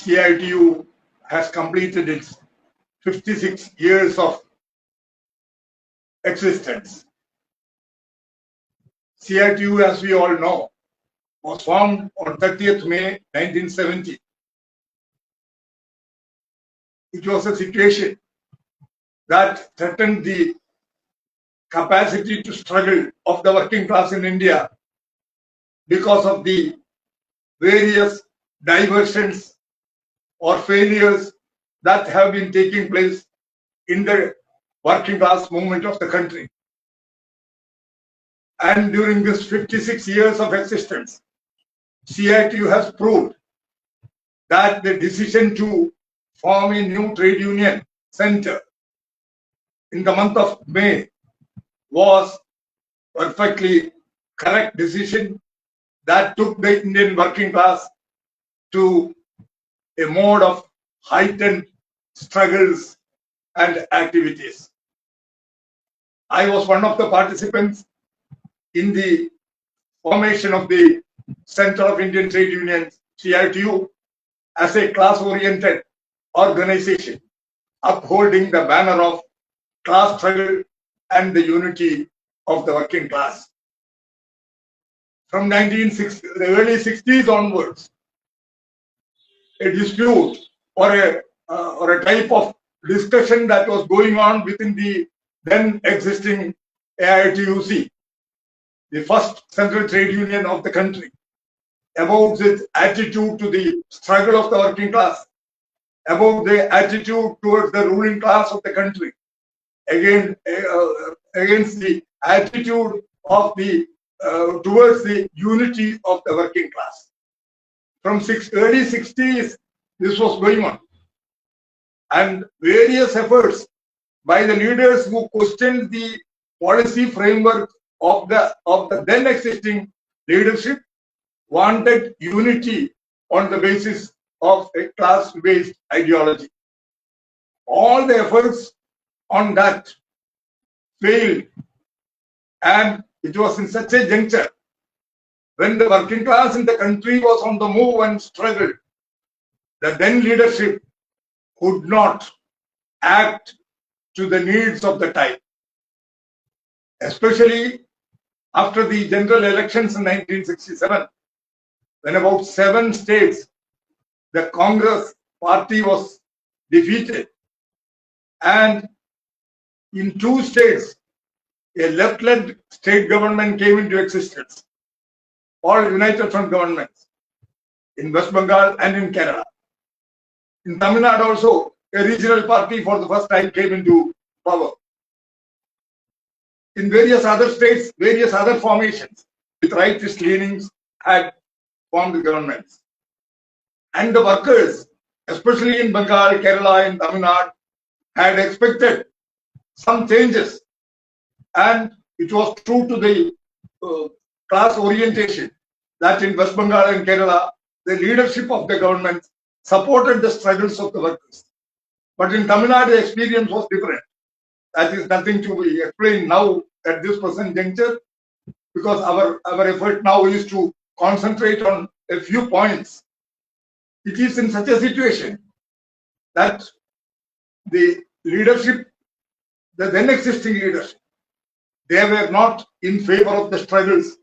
CITU has completed its 56 years of existence. CITU, as we all know, was formed on 30th May 1970. It was a situation that threatened the capacity to struggle of the working class in India because of the various diversions or failures that have been taking place in the working class movement of the country. And during this 56 years of existence, CITU has proved that the decision to form a new trade union center in the month of May was perfectly correct decision that took the Indian working class to a mode of heightened struggles and activities. I was one of the participants in the formation of the Center of Indian Trade Unions, CITU, as a class-oriented organization upholding the banner of class struggle and the unity of the working class. From the early 60s onwards, a dispute or a type of discussion that was going on within the then existing AITUC, the first central trade union of the country, about its attitude to the struggle of the working class, about the attitude towards the ruling class of the country, against the attitude of the towards the unity of the working class. From early 60s, this was going on, and various efforts by the leaders who questioned the policy framework of the then existing leadership wanted unity on the basis of a class-based ideology. All the efforts on that failed, and it was in such a juncture when the working class in the country was on the move and struggled, the then leadership could not act to the needs of the time, especially after the general elections in 1967, when about 7 states the Congress party was defeated, and in 2 states a left-led state government came into existence, all United Front governments in West Bengal and in Kerala. In Tamil Nadu also, a regional party for the first time came into power. In various other states, various other formations with rightist leanings had formed governments. And the workers, especially in Bengal, Kerala, and Tamil Nadu, had expected some changes. And it was true to the class orientation that in West Bengal and Kerala, the leadership of the government supported the struggles of the workers. But in Tamil Nadu, the experience was different. That is nothing to be explained now at this present juncture, because our effort now is to concentrate on a few points. It is in such a situation that the leadership, the then existing leadership, they were not in favor of the struggles,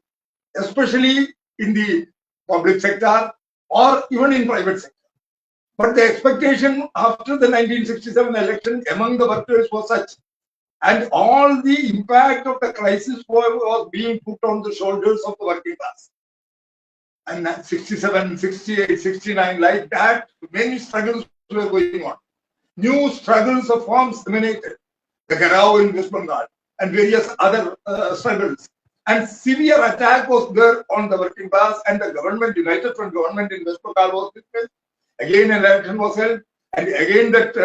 especially in the public sector or even in private sector. But the expectation after the 1967 election among the workers was such, and all the impact of the crisis was being put on the shoulders of the working class. And 67, 68, 69, like that, many struggles were going on. New struggles of forms emanated. The Garao in West Bengal and various other struggles. And severe attack was there on the working class, and the government, United Front government in West Bengal was dismissed. Again, an election was held, and again that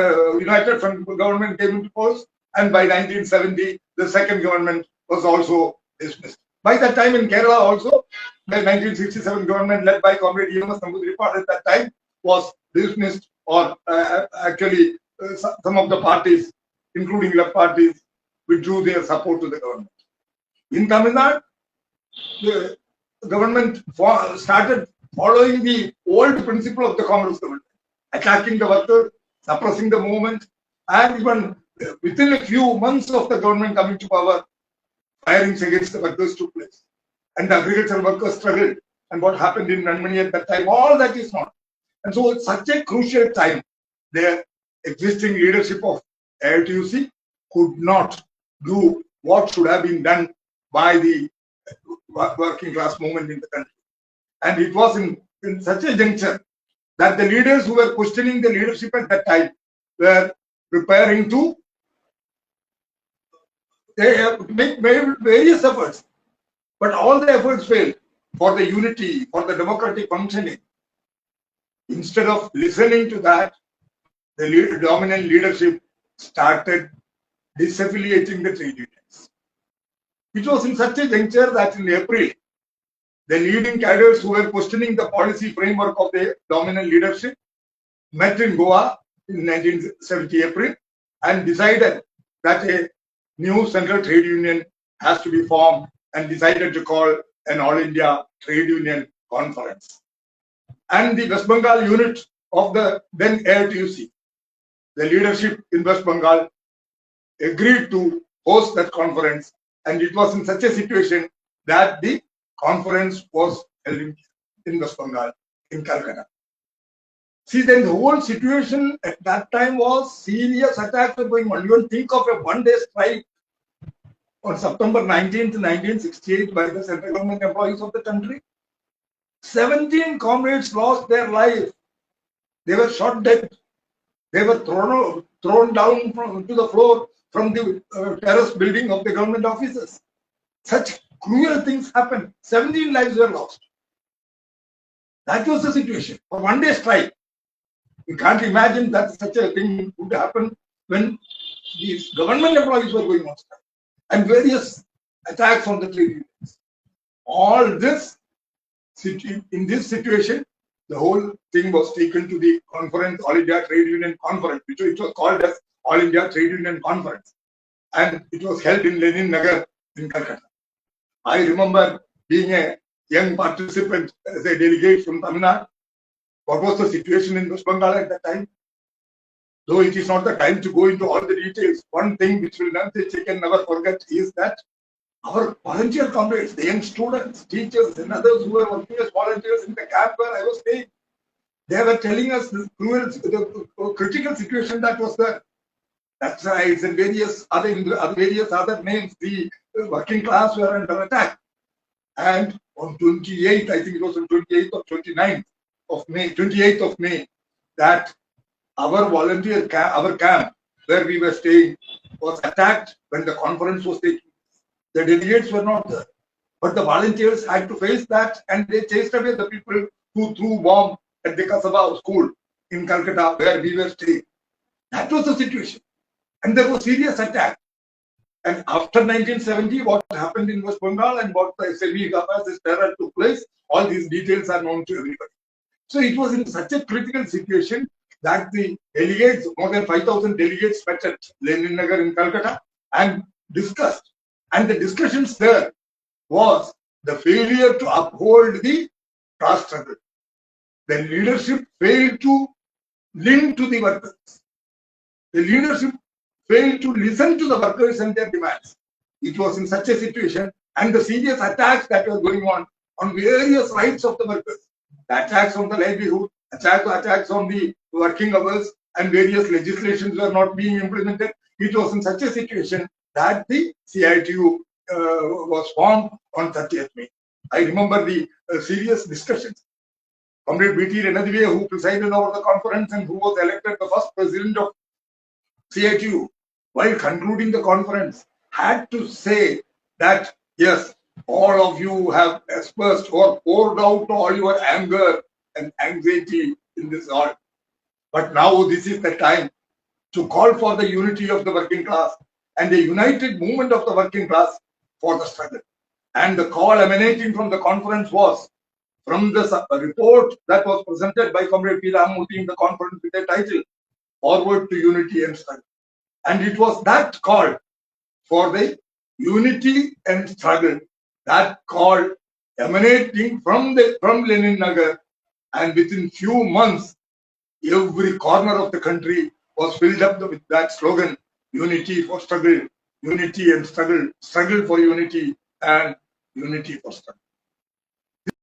United Front government came into force. And by 1970, the second government was also dismissed. By that time in Kerala also, the 1967 government led by Comrade E.M.S. Namboodiripad at that time was dismissed, or actually some of the parties, including left parties, withdrew their support to the government. In Tamil Nadu, the government started following the old principle of the Congress government. attacking the workers, suppressing the movement, and even within a few months of the government coming to power, firings against the workers took place. And the agricultural workers struggled. And what happened in Nanmani at that time, all that is not. And so it's such a crucial time. The existing leadership of CITU could not do what should have been done by the working class movement in the country. And it was in such a juncture that the leaders who were questioning the leadership at that time were preparing to make various efforts. But all the efforts failed for the unity, for the democratic functioning. Instead of listening to that, the dominant leadership started disaffiliating the trade unions. It was in such a juncture that in April, the leading cadres who were questioning the policy framework of the dominant leadership met in Goa in 1970 April and decided that a new central trade union has to be formed and decided to call an All India Trade Union Conference. And the West Bengal unit of the then CITU, the leadership in West Bengal, agreed to host that conference. And it was in such a situation that the conference was held in West Bengal, in Calcutta. See, then the whole situation at that time was serious attacks were going on. You don't think of a one-day strike on September 19th, 1968 by the central government employees of the country. 17 comrades lost their life. They were shot dead. They were thrown down to the floor from the terrace building of the government offices. Such cruel things happened. 17 lives were lost. That was the situation. For one-day strike. You can't imagine that such a thing would happen when these government employees were going on strike. And various attacks on the trade unions. All this, in this situation, the whole thing was taken to the conference, All India Trade Union Conference, which it was called as All India Trade Union Conference. And it was held in Lenin Nagar in Calcutta. I remember being a young participant as a delegate from Tamil Nadu. What was the situation in West Bengal at that time? Though it is not the time to go into all the details, one thing which will Nancy can never forget is that our volunteer comrades, the young students, teachers, and others who were working as volunteers in the camp where I was staying, they were telling us the cruel, the critical situation that was there. That's right, and various other names, the working class were under attack. And on 28th, I think it was on 28th or 29th of May, 28th of May, that our volunteer camp, our camp where we were staying, was attacked when the conference was taking place. The delegates were not there, but the volunteers had to face that, and they chased away the people who threw bomb at the Kasaba school in Calcutta where we were staying. That was the situation, and there was serious attack. And after 1970, what happened in West Bengal and what the semi-Gapa's terror took place, all these details are known to everybody. So it was in such a critical situation that the delegates, more than 5,000 delegates, met at Lenin Nagar in Calcutta and discussed. And the discussions there was the failure to uphold the class struggle. The leadership failed to link to the workers. The leadership failed to listen to the workers and their demands. It was in such a situation, and the serious attacks that were going on various rights of the workers, the attacks on the livelihood, attacks on the working hours, and various legislations were not being implemented. It was in such a situation that the CITU was formed on 30th May. I remember the serious discussions. Comrade B.T. Renadivya, who presided over the conference and who was elected the first president of CITU, while concluding the conference, had to say that, yes, all of you have expressed or poured out all your anger and anxiety in this hall. But now this is the time to call for the unity of the working class and the united movement of the working class for the struggle. And the call emanating from the conference was from the report that was presented by Comrade P. Ramamurthy in the conference with the title, Forward to Unity and Struggle. And it was that call for the unity and struggle, that call emanating from Lenin Nagar, and within few months, every corner of the country was filled up with that slogan, unity for struggle, unity and struggle, struggle for unity and unity for struggle.